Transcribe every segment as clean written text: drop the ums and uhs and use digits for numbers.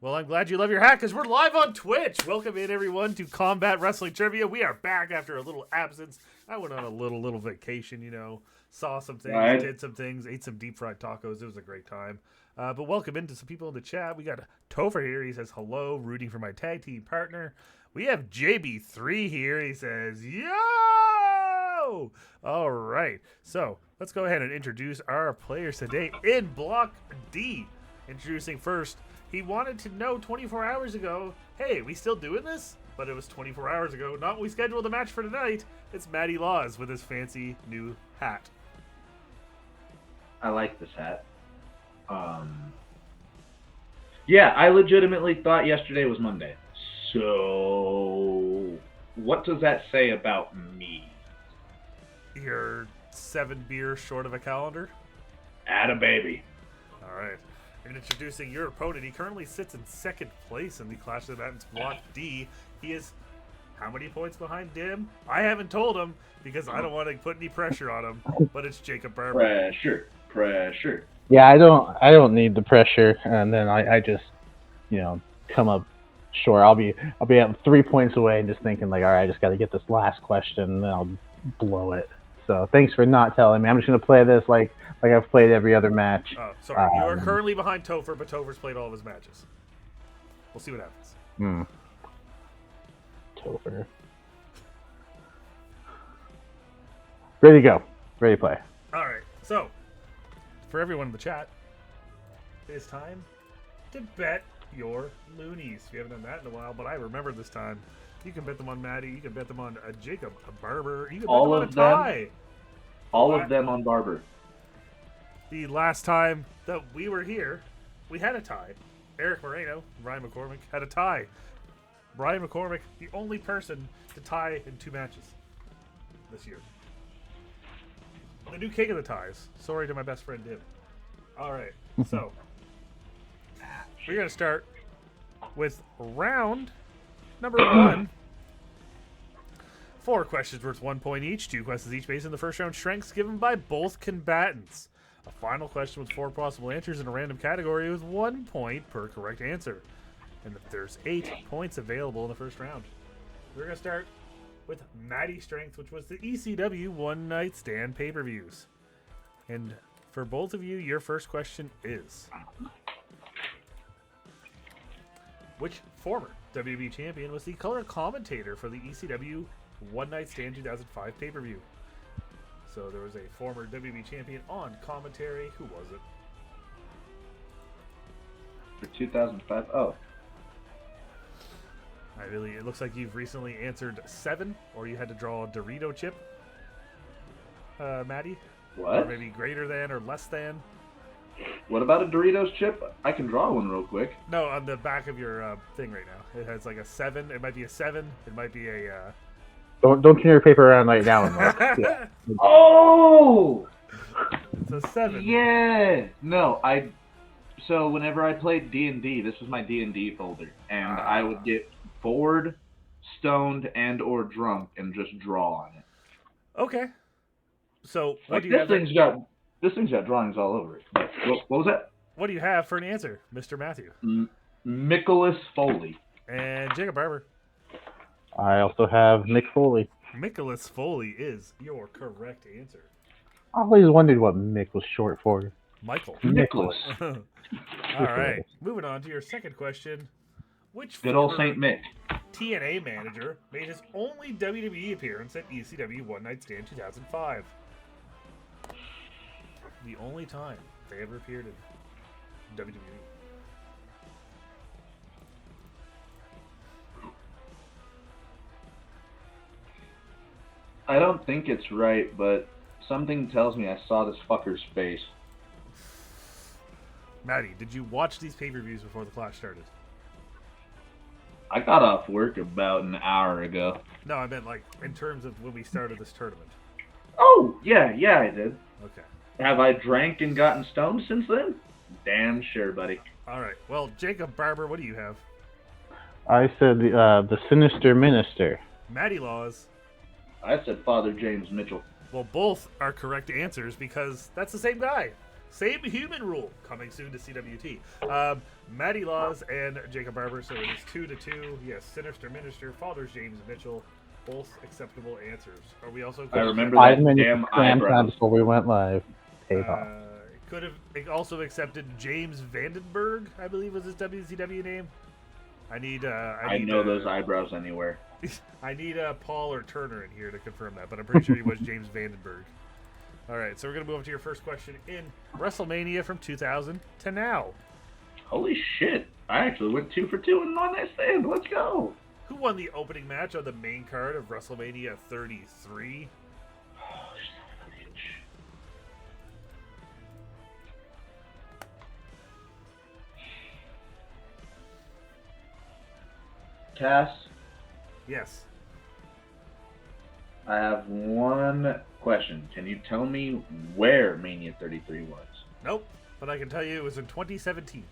Well, I'm glad you love your hat because we're live on Twitch. Welcome in, everyone, to Combat Wrestling Trivia. We are back after a little absence. I went on a little vacation, saw some things, did some things, ate some deep fried tacos. It was a great time. But welcome into some people in the chat. We got Topher here. He says, hello, rooting for my tag team partner. We have JB3 here. He says, yo! All right. So let's go ahead and introduce our players today in Block D. Introducing first, he wanted to know 24 hours ago, hey, we still doing this? But it was 24 hours ago. Not when we scheduled a match for tonight. It's Matty Laws with his fancy new hat. I like this hat. Yeah, I legitimately thought yesterday was Monday. So, what does that say about me? You're 7 beers short of a calendar? Atta baby. All right. And introducing your opponent, he currently sits in second place in the Clash of the Titans Block D. He is how many points behind Dim? I haven't told him because I don't want to put any pressure on him, but it's Jacob Barber. Pressure. Yeah, I don't need the pressure, and then I just, come up short. I'll be at 3 points away and just thinking like, all right, I just got to get this last question, and then I'll blow it. So thanks for not telling me. I'm just gonna play this like I've played every other match. Oh, sorry. You are currently behind Topher, but Topher's played all of his matches. We'll see what happens. Topher. Ready to go. Ready to play. All right. So, for everyone in the chat, it is time to bet your loonies. You haven't done that in a while, but I remember this time. You can bet them on Matty. You can bet them on Jacob, a Barber. You can bet All them on of a tie. All of them on Barber. The last time that we were here, we had a tie. Eric Moreno, Ryan McCormick had a tie. Brian McCormick, the only person to tie in 2 matches this year. The new king of the ties. Sorry to my best friend Dim. All right, so we're going to start with round number 1. 4 questions worth 1 point each. 2 questions each based on the first round strengths given by both combatants. A final question with 4 possible answers in a random category with 1 point per correct answer. And there's 8 points available in the first round. We're going to start with Matty Strength, which was the ECW One Night Stand pay-per-views. And for both of you, your first question is, which former WWE champion was the color commentator for the ECW One Night Stand 2005 pay-per-view? So there was a former WWE champion on commentary. Who was it? For 2005? Oh. It looks like you've recently answered 7, or you had to draw a Dorito chip, Matty? What? Or maybe greater than or less than? What about a Doritos chip? I can draw one real quick. No, on the back of your thing right now. It has like a 7. It might be a 7. It might be a... Don't turn your paper around right now. Yeah. Oh! It's a 7. Yeah! No, So whenever I played D&D, this was my D&D folder, and I would get bored, stoned, and or drunk, and just draw on it. Okay. So what Like, do you have? This thing's got drawings all over it. What was that? What do you have for an answer, Mr. Matthew? Nicholas Foley. And Jacob Barber. I also have Mick Foley. Nicholas Foley is your correct answer. I always wondered what Mick was short for. Michael. Nicholas. All right. Moving on to your second question. Which Good old Saint Mick. TNA manager made his only WWE appearance at ECW One Night Stand 2005? The only time they ever appeared in WWE. I don't think it's right, but something tells me I saw this fucker's face. Matty, did you watch these pay-per-views before the Clash started? I got off work about an hour ago. No, I meant like in terms of when we started this tournament. Oh, yeah, I did. Okay. Have I drank and gotten stoned since then? Damn sure, buddy. All right. Well, Jacob Barber, what do you have? I said the Sinister Minister. Matty Laws. I said Father James Mitchell. Well, both are correct answers because that's the same guy. Same human rule coming soon to CWT. Matty Laws and Jacob Barber. So it is 2-2. Yes, Sinister Minister, Fathers James Mitchell. Both acceptable answers. Are we also? I remember 5 that minutes damn cram time eyebrows. before we went live. Paid off. Could have also accepted James Vandenberg, I believe was his WCW name. I know those eyebrows anywhere. I need Paul or Turner in here to confirm that, but I'm pretty sure he was James Vandenberg. All right, so we're going to move on to your first question in WrestleMania from 2000 to now. Holy shit. I actually went 2 for 2 in on that stand. Let's go. Who won the opening match on the main card of WrestleMania 33? Cass, Yes. I have one question. Can you tell me where Mania 33 was? Nope, but I can tell you it was in 2017.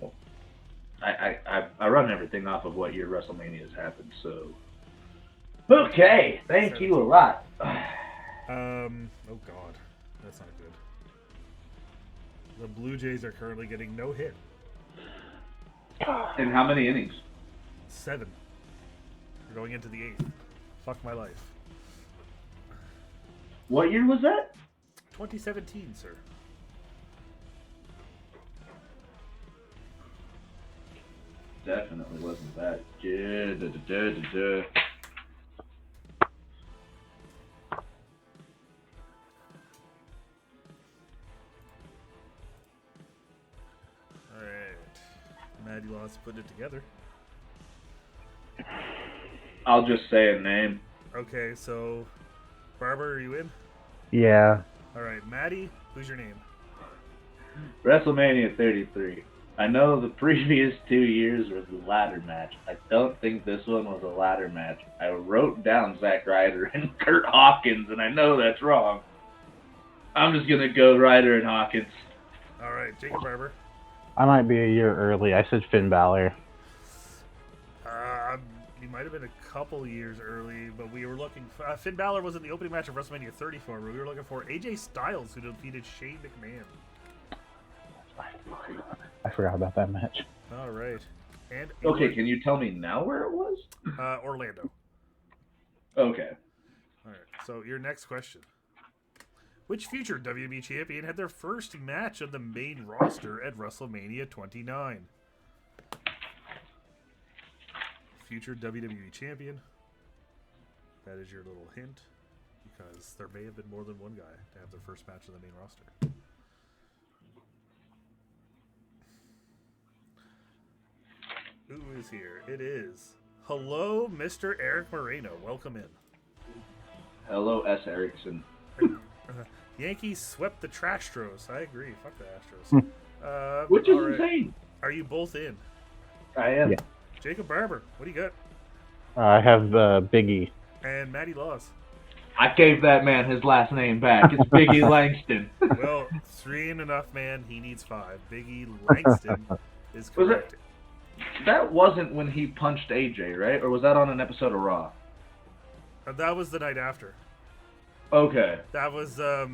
Well, I run everything off of what year WrestleMania has happened, so... Okay, thank you a lot. Oh god, that's not good. The Blue Jays are currently getting no hit. And how many innings? 7. We're going into the 8th. Fuck my life. What year was that? 2017, sir. Definitely wasn't that. Matty Laws putting it together. I'll just say a name. Okay, so Barber, are you in? Yeah. All right, Matty, who's your name? WrestleMania 33. I know the previous 2 years was a ladder match. I don't think this one was a ladder match. I wrote down Zack Ryder and Kurt Hawkins, and I know that's wrong. I'm just going to go Ryder and Hawkins. All right, Jacob Barber. I might be a year early. I said Finn Balor. You might have been a couple years early, but we were looking... Finn Balor was in the opening match of WrestleMania 34, where we were looking for AJ Styles, who defeated Shane McMahon. I forgot about that match. All right. And okay, can you tell me now where it was? Orlando. Okay. All right, so your next question. Which future WWE champion had their first match on the main roster at WrestleMania 29? Future WWE champion. That is your little hint, because there may have been more than one guy to have their first match on the main roster. Who is here? It is. Hello, Mr. Eric Moreno. Welcome in. Hello, S. Erickson. Yankees swept the Trastros. I agree. Fuck the Astros. Which is insane. Are you both in? I am. Yeah. Jacob Barber, what do you got? I have Big E. And Matty Laws. I gave that man his last name back. It's Biggie Langston. Well, 3 ain't enough, man. He needs 5. Biggie Langston is correct. That wasn't when he punched AJ, right? Or was that on an episode of Raw? That was the night after. Okay. That was that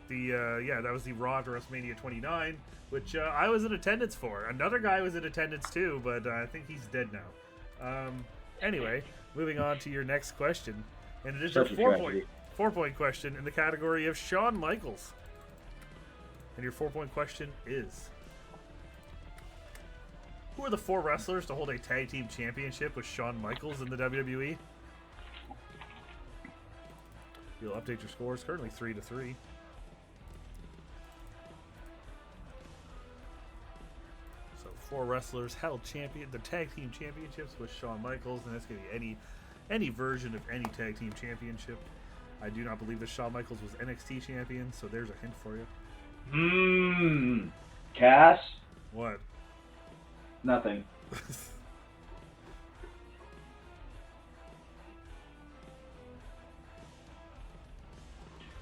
was the Raw after WrestleMania 29, which I was in attendance for. Another guy was in attendance too, but I think he's dead now. Anyway, moving on to your next question, and it is a 4-point question in the category of Shawn Michaels. And your 4-point question is: who are the 4 wrestlers to hold a tag team championship with Shawn Michaels in the WWE? You'll update your scores. Currently 3-3. So 4 wrestlers held the tag team championships with Shawn Michaels, and that's going to be any version of any tag team championship. I do not believe that Shawn Michaels was NXT champion, so there's a hint for you. Cass? What? Nothing.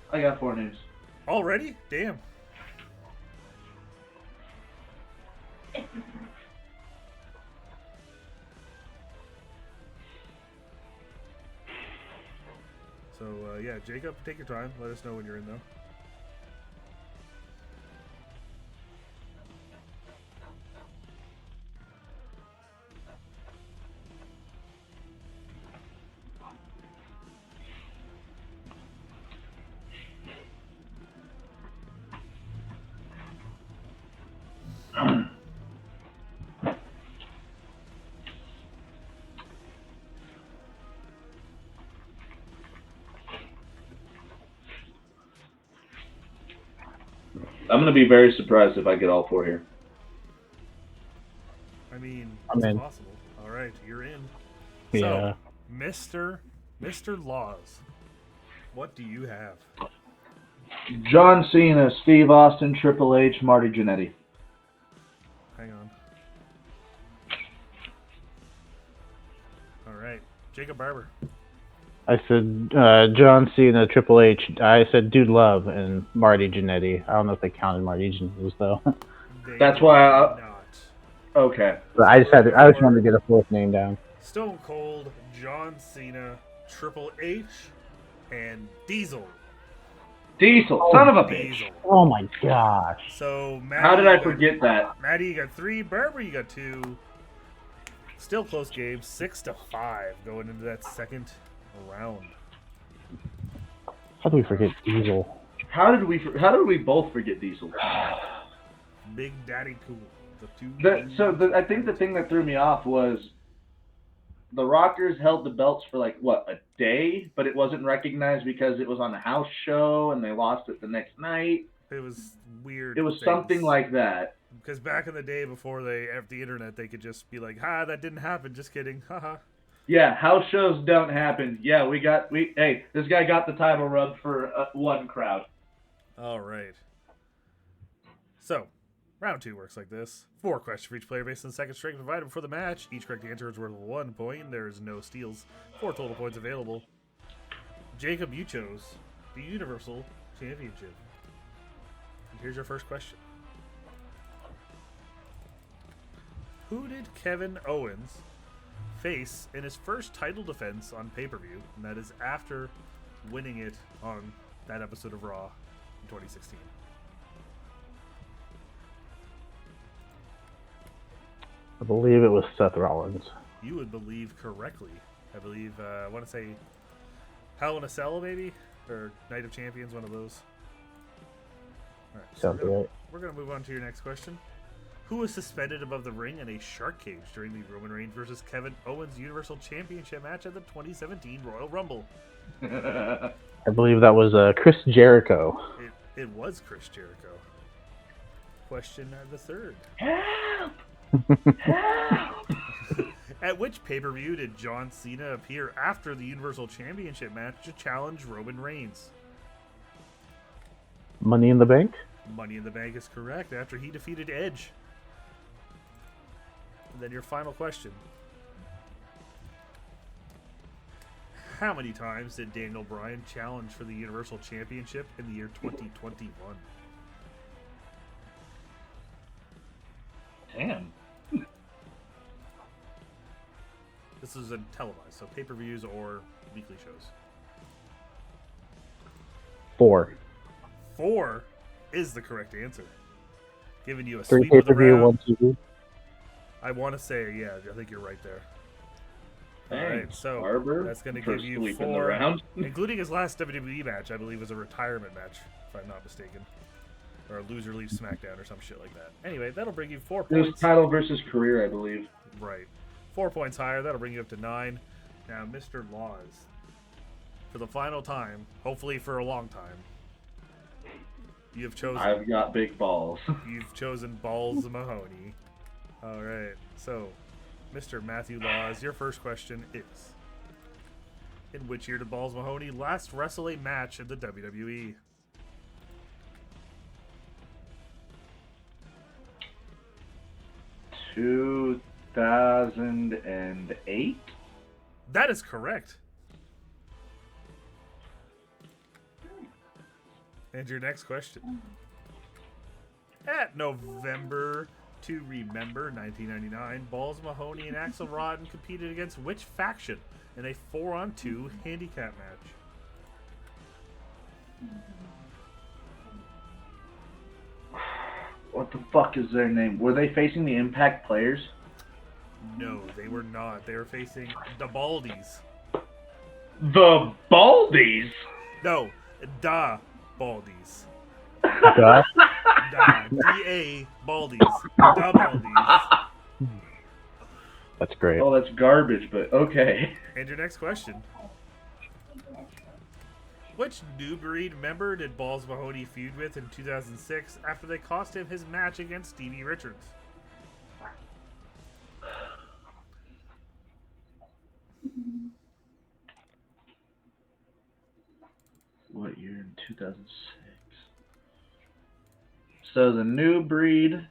I got 4 names. Already? Damn. So, yeah, Jacob, take your time. Let us know when you're in, though. I'm gonna be very surprised if I get all 4 here. I mean, I'm it's in. possible. All right, you're in. Yeah. So, Mr. Laws, what do you have? John Cena, Steve Austin, Triple H, Marty Jannetty. Hang on. All right, Jacob Barber. I said John Cena, Triple H. I said Dude Love and Marty Jannetty. I don't know if they counted Marty Jannetty though. That's why not. Okay. But I just wanted to get a fourth name down. Stone Cold, John Cena, Triple H, and Diesel. Diesel, son of a bitch. Diesel. Oh my gosh. So, Matty, How did I forget that? Matty, you got 3. Barber, you got 2. Still close game, 6-5 going into that second round. How do we forget Diesel? How did we both forget Diesel? Big Daddy Cool. I think the thing that threw me off was the Rockers held the belts for like what, a day, but it wasn't recognized because it was on a house show and they lost it the next night. It was weird. It was something like that. Because back in the day before they have the internet, they could just be like, "Ha, that didn't happen. Just kidding. Haha." Yeah, house shows don't happen. Yeah, hey, this guy got the title rub for one crowd. All right. So, round 2 works like this. 4 questions for each player based on the second string provided before the match. Each correct answer is worth 1 point. There is no steals. 4 total points available. Jacob, you chose the Universal Championship. And here's your first question. Who did Kevin Owens face in his first title defense on pay-per-view? And that is after winning it on that episode of Raw in 2016. I believe it was Seth Rollins. You would believe correctly. I believe, I want to say Hell in a Cell, maybe? Or Night of Champions, one of those. All right, so we're going to move on to your next question. Who was suspended above the ring in a shark cage during the Roman Reigns versus Kevin Owens Universal Championship match at the 2017 Royal Rumble? I believe that was Chris Jericho. It was Chris Jericho. Question the third. Help! At which pay-per-view did John Cena appear after the Universal Championship match to challenge Roman Reigns? Money in the Bank? Money in the Bank is correct, after he defeated Edge. And then your final question. How many times did Daniel Bryan challenge for the Universal Championship in the year 2021? Damn. This is a televised, so pay-per-views or weekly shows. 4. 4 is the correct answer. Giving you a 3 sweep of the pay-per-view, round. 1 TV. I want to say, yeah, I think you're right there. Thanks, all right, so Barber, that's going to for give you sweeping the 4, round. including his last WWE match, I believe was a retirement match, if I'm not mistaken. Or a loser leaves SmackDown or some shit like that. Anyway, that'll bring you 4 It was points. title versus career, I believe. Right. 4 points higher. That'll bring you up to 9. Now, Mr. Laws, for the final time, hopefully for a long time, you've chosen. I've got big balls. You've chosen Balls Mahoney. All right. So, Mr. Matthew Laws, your first question is: in which year did Balls Mahoney last wrestle a match in the WWE? Two 2008? That is correct. And your next question. At November to Remember 1999, Balls Mahoney and Axl Rotten competed against which faction in a 4-on-2 handicap match? What the fuck is their name? Were they facing the Impact players? No, they were not. They were facing the Baldies. The Baldies? No, da Baldies. Da? Da. D-A Baldies. Da Baldies. That's great. Oh, that's garbage, but okay. And your next question. Which New Breed member did Balls Mahoney feud with in 2006 after they cost him his match against Stevie Richards? What year in 2006? So the New Breed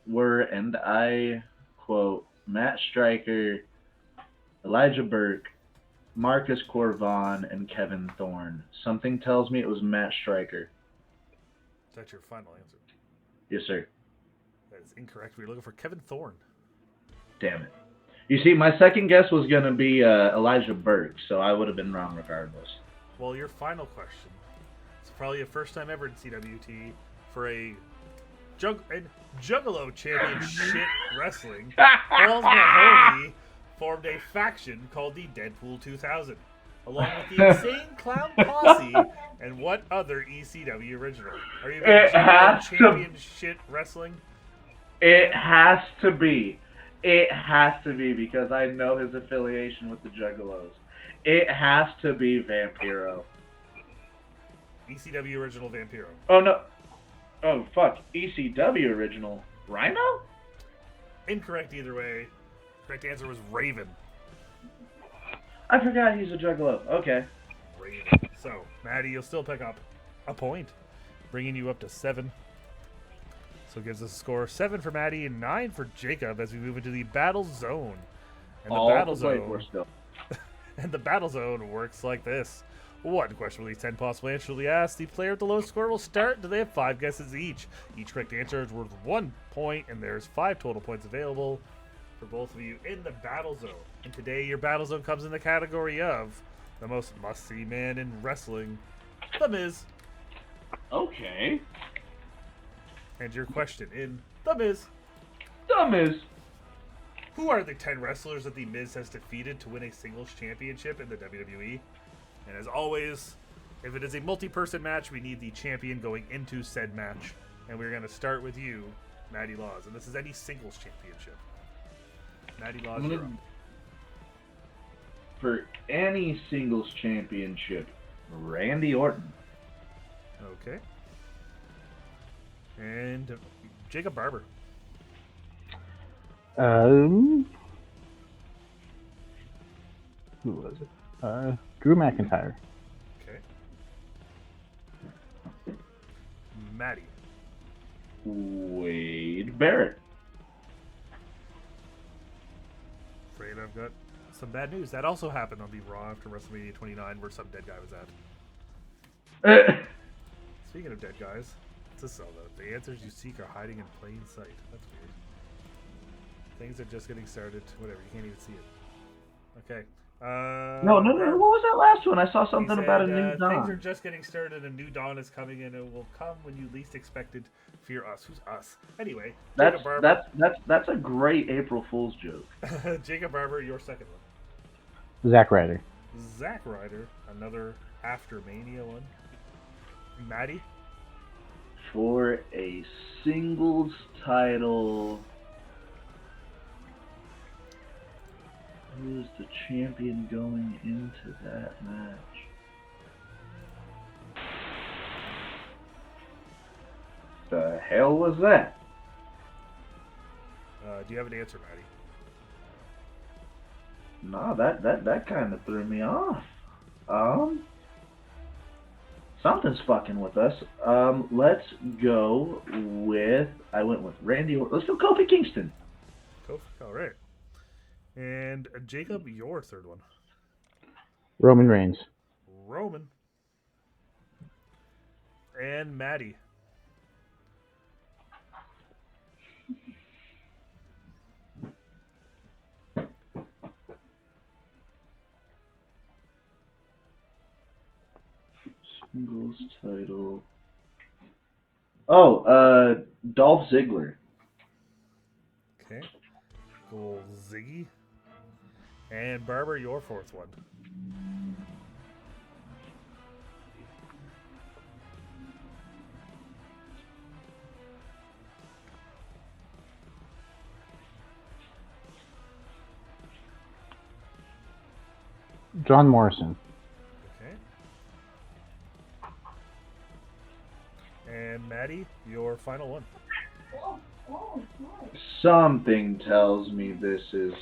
were, and I quote, Matt Stryker, Elijah Burke, Marcus Corvon, and Kevin Thorne. Something tells me it was Matt Stryker. Is that your final answer? Yes, sir. That is incorrect. We're looking for Kevin Thorne. Damn it. You see, my second guess was going to be Elijah Burke, so I would have been wrong regardless. Well, your final question. It's probably the first time ever in CWT for a Juggalo Championship Wrestling. Balls Mahoney formed a faction called the Deadpool 2000, along with the Insane Clown Posse and what other ECW original? Are you Juggalo Championship Wrestling? It has to be. It has to be because I know his affiliation with the Juggalos. It has to be Vampiro. ECW original Vampiro. Oh, no. Oh, fuck. ECW original Rhino? Incorrect either way. Correct answer was Raven. I forgot he's a Juggalo. Okay. Raven. So, Matty, you'll still pick up a point, bringing you up to 7. So it gives us a score of 7 for Matty and 9 for Jacob as we move into the Battle Zone. And the Battle Zone. And the Battle Zone works like this. One question will leave 10 possible answers will be asked. The player with the lowest score will start. Do they have 5 guesses each? Each correct answer is worth 1 point, and there's 5 total points available for both of you in the Battle Zone. And today your Battle Zone comes in the category of the most must-see man in wrestling, The Miz. Okay. And your question in The Miz. The Miz. Who are the 10 wrestlers that The Miz has defeated to win a singles championship in the WWE? And as always, if it is a multi-person match, we need the champion going into said match. And we're going to start with you, Matty Laws. And this is any singles championship. Matty Laws, you're up. For any singles championship, Randy Orton. Okay. And Jacob Barber. Who was it? Drew McIntyre. Okay. Matty. Wade Barrett. Afraid I've got some bad news. That also happened on the Raw after WrestleMania 29 where some dead guy was at. Speaking of dead guys, it's a sell though. The answers you seek are hiding in plain sight. That's weird. Things are just getting started. Whatever, you can't even see it. Okay. No. What was that last one? I saw something about a new dawn. Things are just getting started. A new dawn is coming in. It will come when you least expected. Fear us. Who's us? Anyway, that's a great April Fool's joke. Jacob Barber, your second one. Zack Ryder. Zack Ryder, another after Mania one. Matty. For a singles title, who's the champion going into that match? The hell was that? Do you have an answer, Matty? No, that kind of threw me off. Something's fucking with us. Let's go with. I went with Randy. Let's go Kofi Kingston. Kofi, all right. And Jacob, your third one. Roman Reigns. Roman. And Matty. Singles title. Oh, Dolph Ziggler. Okay. Cool. Ziggy. And Barber, your fourth one. John Morrison. Okay. Matty, your final one. Something tells me this is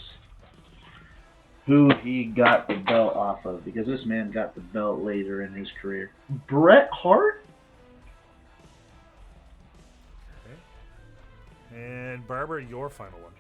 who he got the belt off of, because this man got the belt later in his career. Bret Hart? Okay. And Barber, your final one.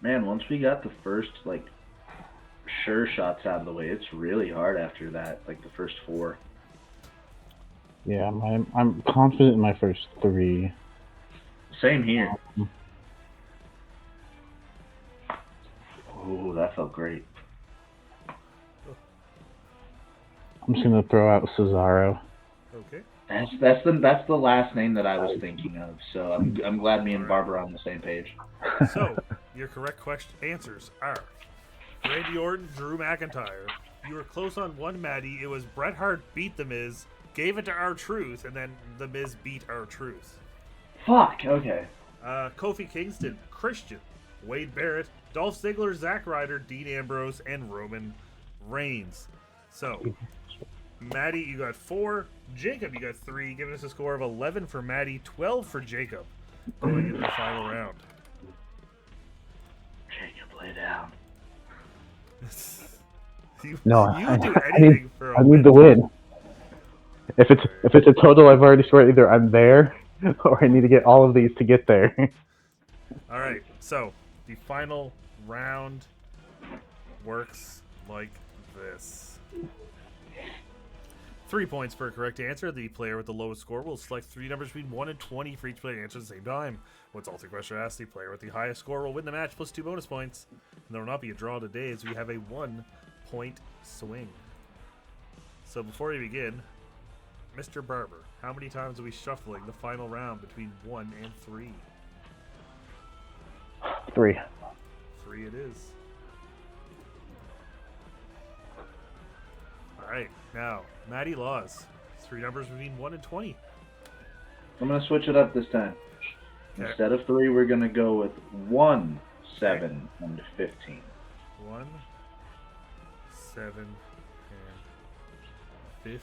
Man, once we got the first, like, sure shots out of the way, it's really hard after that, like the first 4. Yeah, I'm confident in my first 3. Same here. Oh, that felt great. I'm just gonna throw out Cesaro. Okay. That's the last name that I was thinking of. So I'm glad me and Barber are on the same page. So your correct answers are Randy Orton, Drew McIntyre. You were close on one, Matty. It was Bret Hart beat The Miz, gave it to R-Truth, and then The Miz beat R-Truth. Fuck. Okay. Kofi Kingston, Christian, Wade Barrett, Dolph Ziggler, Zack Ryder, Dean Ambrose, and Roman Reigns. So, Matty, you got 4. Jacob, you got 3, giving us a score of 11 for Matty, 12 for Jacob, going into the final round. Jacob, lay down. you I do anything for a I need the win. If it's a total, I've already sworn either I'm there or I need to get all of these to get there. All right, so the final round works like this. 3 points per correct answer. The player with the lowest score will select 3 numbers between 1 and 20 for each player to answer at the same time. Once all 3 questions are asked, the player with the highest score will win the match plus 2 bonus points. And there will not be a draw today as we have a 1-point swing. So before we begin, Mr. Barber, how many times are we shuffling the final round between 1 and 3? 3. 3 it is. Alright, now, Matty Laws. 3 numbers between 1 and 20. I'm going to switch it up this time. Okay. Instead of 3, we're going to go with 1, 7, and 15. 1, 7, and 15.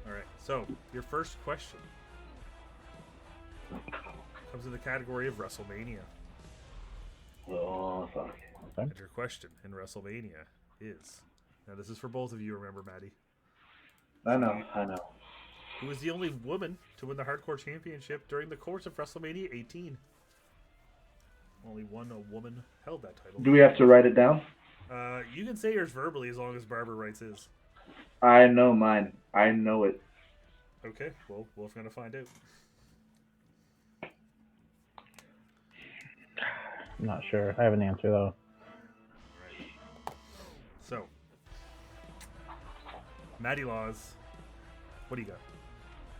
Alright, so, your first question comes in the category of WrestleMania. Oh, fuck. And your question in WrestleMania is... Now, this is for both of you, remember, Matty. I know. Who was the only woman to win the Hardcore Championship during the course of WrestleMania 18? Only one woman held that title. Do we have to write it down? You can say yours verbally as long as Barber writes his. I know mine. I know it. Okay, well, we're going to find out. I'm not sure. I have an answer though. Right. So, Matty Laws, what do you got?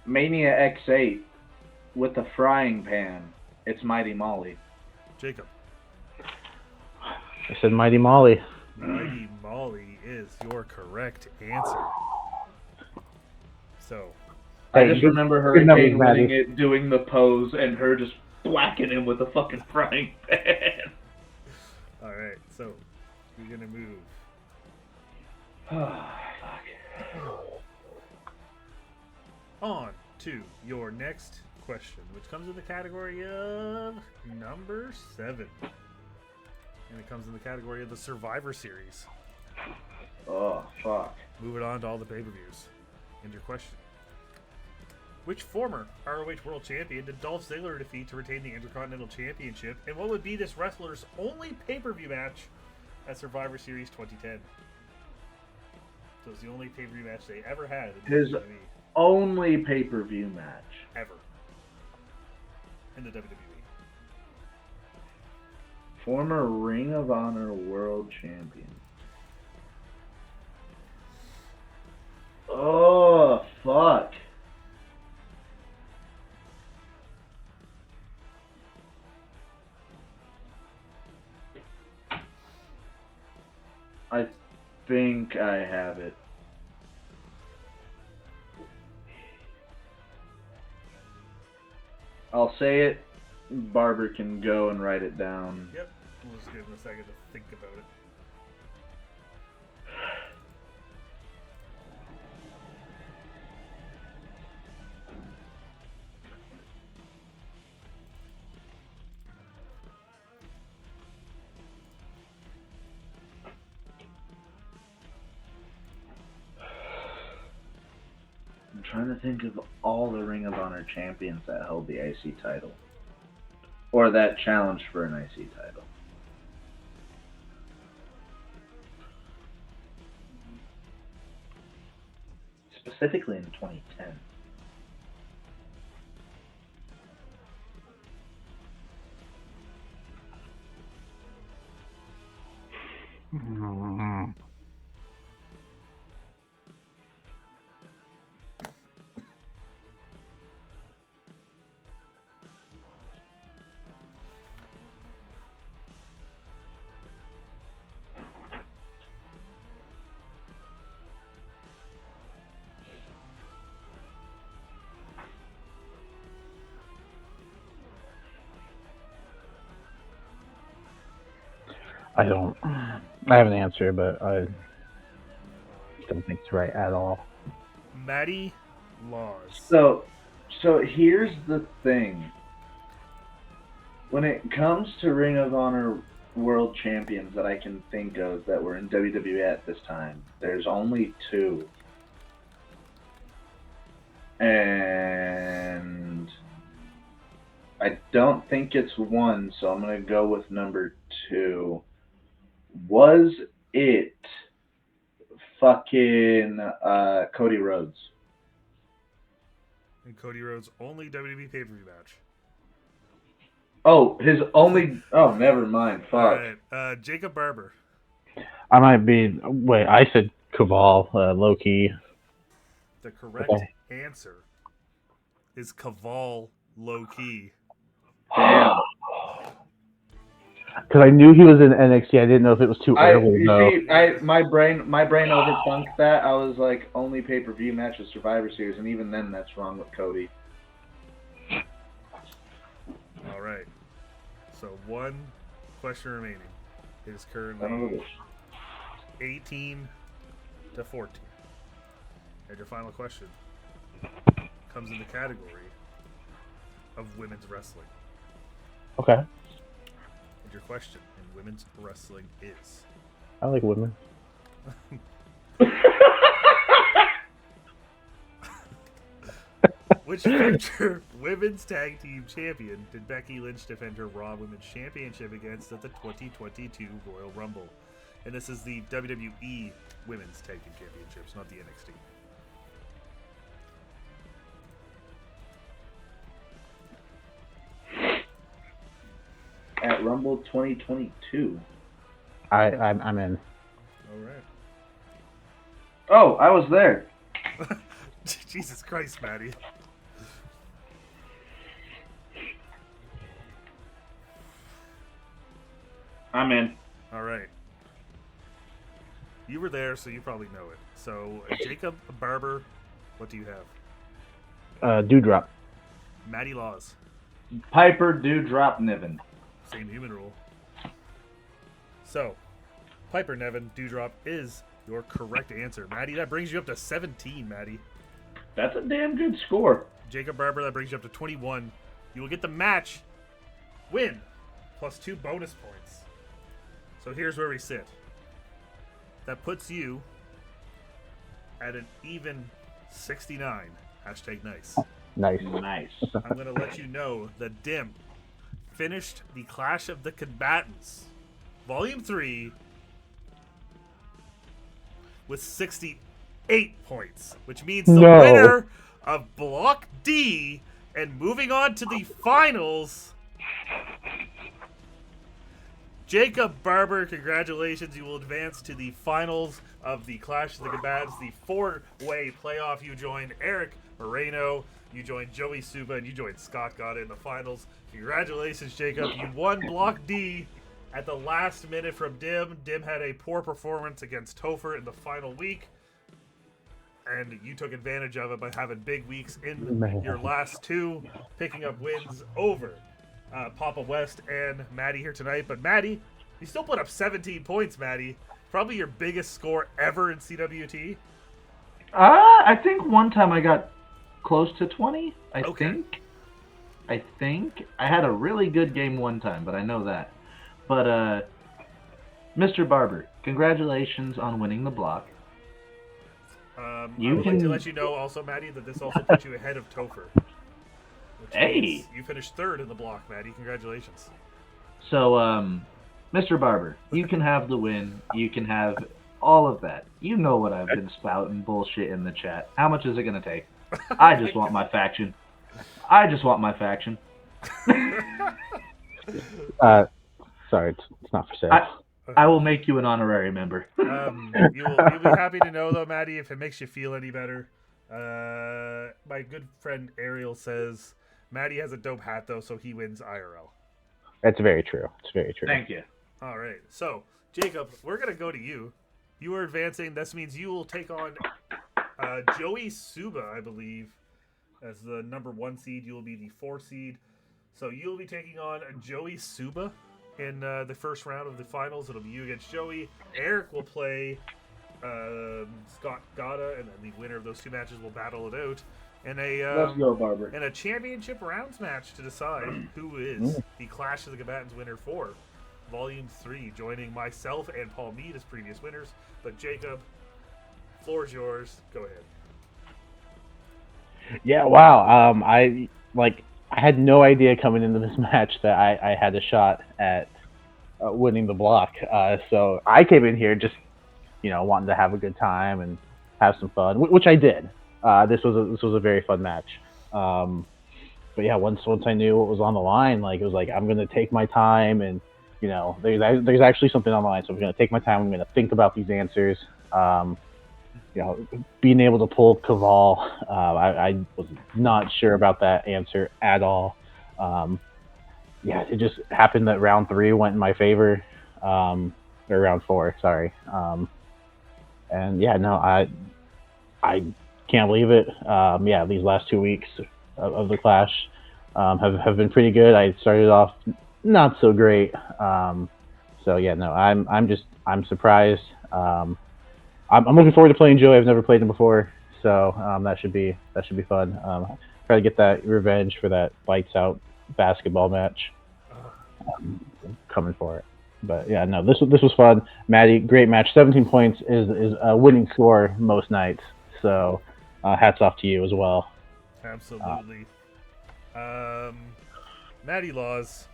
Mania X8 with a frying pan. It's Mighty Molly. Jacob. I said Mighty Molly. Mighty Molly is your correct answer. So, I just remember good numbers, Hurricane winning Matty. it, doing the pose, and her just whacking him with a fucking frying pan. alright, so, we're going to move. On to your next question, which comes in the category of number 7. And it comes in the category of the Survivor Series. Oh, fuck. Moving on to all the pay-per-views. And your question. Which former ROH World Champion did Dolph Ziggler defeat to retain the Intercontinental Championship? And what would be this wrestler's only pay-per-view match at Survivor Series 2010? So it's the only pay-per-view match they ever had in His WWE. only pay-per-view match. Ever. In the WWE. Former Ring of Honor World Champion. Oh, fuck. I think I have it. I'll say it. Barber can go and write it down. Yep. We'll just give him a second to think about it. I'm trying to think of all the Ring of Honor champions that held the IC title. Or that challenged for an IC title. Specifically in 2010. I have an answer, but I don't think it's right at all. Matty Laws. So here's the thing. When it comes to Ring of Honor World Champions that I can think of that were in WWE at this time, there's only 2. And I don't think it's 1, so I'm going to go with number 2. Was it fucking Cody Rhodes? And Cody Rhodes' only WWE pay-per-view match. Oh, his only... Oh, never mind. Fuck. All right. Jacob Barber. I might be... Wait, I said Caval, low-key. The correct answer is Caval low-key. Damn. Because I knew he was in NXT. I didn't know if it was too early. My brain overthunked that. I was like, only pay-per-view match with Survivor Series, and even then, that's wrong with Cody. All right. So 1 question remaining. It is currently 18 to 14. And your final question comes in the category of women's wrestling. Okay. And your question in women's wrestling is... I like women. Which future women's tag team champion did Becky Lynch defend her Raw Women's Championship against at the 2022 Royal Rumble? And this is the WWE Women's Tag Team Championships, not the NXT. At Rumble 2022. I'm in. All right. Oh, I was there. Jesus Christ, Matty. I'm in. All right. You were there, so you probably know it. So, Jacob Barber, what do you have? Dewdrop. Matty Laws. Piper Dewdrop Niven. Same human rule. So, Piper Niven, Dewdrop is your correct answer. Matty, that brings you up to 17, Matty. That's a damn good score. Jacob Barber, that brings you up to 21. You will get the match win plus 2 bonus points. So here's where we sit. That puts you at an even 69. Hashtag nice. Nice. Nice. I'm going to let you know that Dim finished the Clash of the Combatants Volume 3 with 68 points, which means the winner of Block D and moving on to the finals, Jacob Barber, congratulations. You will advance to the finals of the Clash of the Combatants, the 4-way playoff. You joined Eric Moreno, you joined Joey Suba, and you joined Scott Gotta in the finals. Congratulations, Jacob. You won Block D, at the last minute from Dim. Dim had a poor performance against Topher in the final week, and you took advantage of it by having big weeks in your last two, picking up wins over Papa West and Matty here tonight. But Matty, you still put up 17 points, Matty. Probably your biggest score ever in CWT. I think one time I got close to 20. I think I had a really good game one time, but I know that. But Mr. Barber, congratulations on winning the block. I would like to let you know also, Matty, that this also puts you ahead of Topher. Hey! You finished third in the block, Matty. Congratulations. So, Mr. Barber, you can have the win. You can have all of that. You know what I've been spouting bullshit in the chat. How much is it going to take? I just want my faction. Sorry, it's not for sale. I will make you an honorary member. You'll be happy to know, though, Matty, if it makes you feel any better. My good friend Ariel says Matty has a dope hat, though, so he wins IRL. That's very true. It's very true. Thank you. All right. So, Jacob, we're going to go to you. You are advancing. This means you will take on Joey Suba, I believe, as the number 1 seed. You will be the 4 seed. So you'll be taking on Joey Suba in the first round of the finals. It'll be you against Joey. Eric will play Scott Gata, and then the winner of those 2 matches will battle it out. And Let's go, Barber. And a championship rounds match to decide who is the Clash of the Combatants winner for Volume 3, joining myself and Paul Mead as previous winners. But Jacob, floor is yours. Go ahead. Yeah, wow. I had no idea coming into this match that I had a shot at winning the block. So I came in here just, wanting to have a good time and have some fun, which I did. This was a very fun match. But yeah, once I knew what was on the line, it was like I'm gonna take my time, and there's actually something on the line, so I'm gonna take my time. I'm gonna think about these answers. Being able to pull Caval, I was not sure about that answer at all. It just happened that round 3 went in my favor, or round 4, sorry. I can't believe it. These last 2 weeks of the Clash have been pretty good. I started off not so great. I'm surprised. I'm looking forward to playing Joey. I've never played him before, so that should be fun. Try to get that revenge for that lights out basketball match. Coming for it. But yeah, no, this was fun. Matty, great match. 17 points is a winning score most nights. So hats off to you as well. Absolutely. Matty Laws,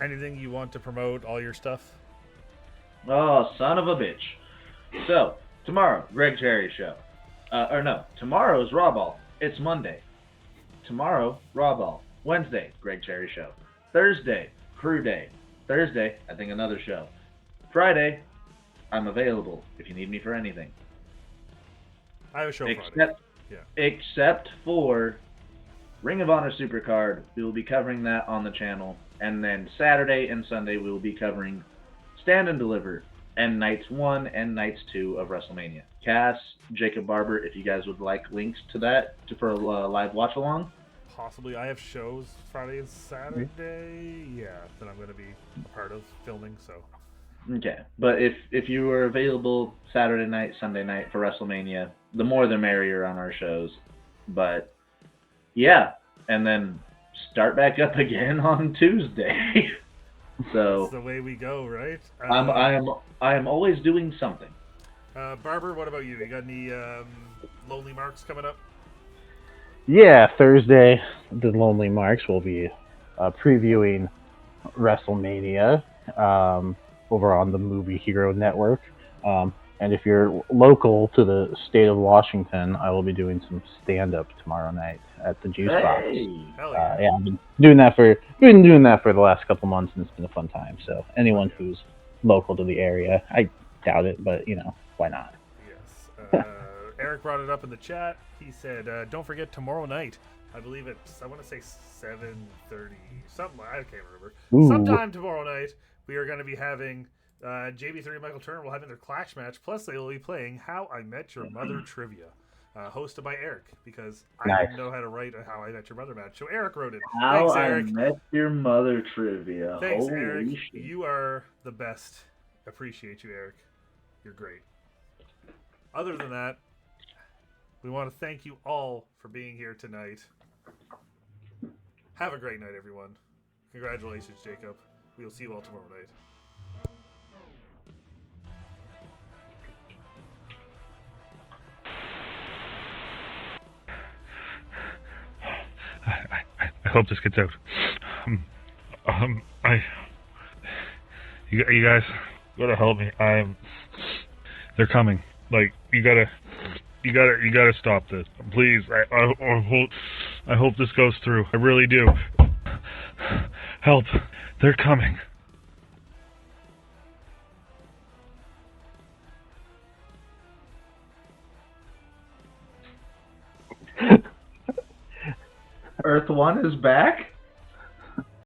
anything you want to promote? All your stuff? Oh, son of a bitch. So, tomorrow, Greg Cherry show. Tomorrow is Raw Ball. It's Monday. Tomorrow, Raw Ball. Wednesday, Greg Cherry show. Thursday, Crew Day. Thursday, I think another show. Friday, I'm available if you need me for anything. I have a show Friday. Except for Ring of Honor Supercard. We will be covering that on the channel. And then Saturday and Sunday we will be covering Stand and Deliver and Nights 1 and Nights 2 of WrestleMania. Cass, Jacob Barber, if you guys would like links to that for a live watch along. Possibly. I have shows Friday and Saturday. Yeah, that I'm going to be a part of filming. So. Okay, but if you are available Saturday night, Sunday night for WrestleMania, the more the merrier on our shows. But yeah, and then start back up again on Tuesday. So that's the way we go, right? I am always doing something. Barber, what about you? You got any Lonely Marks coming up? Yeah, Thursday, the Lonely Marks will be previewing WrestleMania over on the Movie Hero Network. And if you're local to the state of Washington, I will be doing some stand-up tomorrow night at the Juice Box. Hell yeah. I've been doing that for the last couple months, and it's been a fun time. So anyone who's local to the area, I doubt it, but why not? Yes. Eric brought it up in the chat. He said, "Don't forget tomorrow night, I believe it's, I want to say 7:30, something, I can't remember. Ooh. Sometime tomorrow night, we are going to be having JB3 and Michael Turner will have their clash match, plus they will be playing How I Met Your Mother Trivia, hosted by Eric, because I didn't know how to write a How I Met Your Mother match, so Eric wrote it. How Thanks, Eric. I Met Your Mother Trivia. Thanks, Holy Eric. shit. You are the best. Appreciate you, Eric. You're great. Other than that, we want to thank you all for being here tonight. Have a great night, everyone. Congratulations, Jacob. We will see you all tomorrow night. I hope this gets out. You guys gotta help me. They're coming. Like, you gotta stop this, please. I hope this goes through. I really do. Help! They're coming. Earth One is back?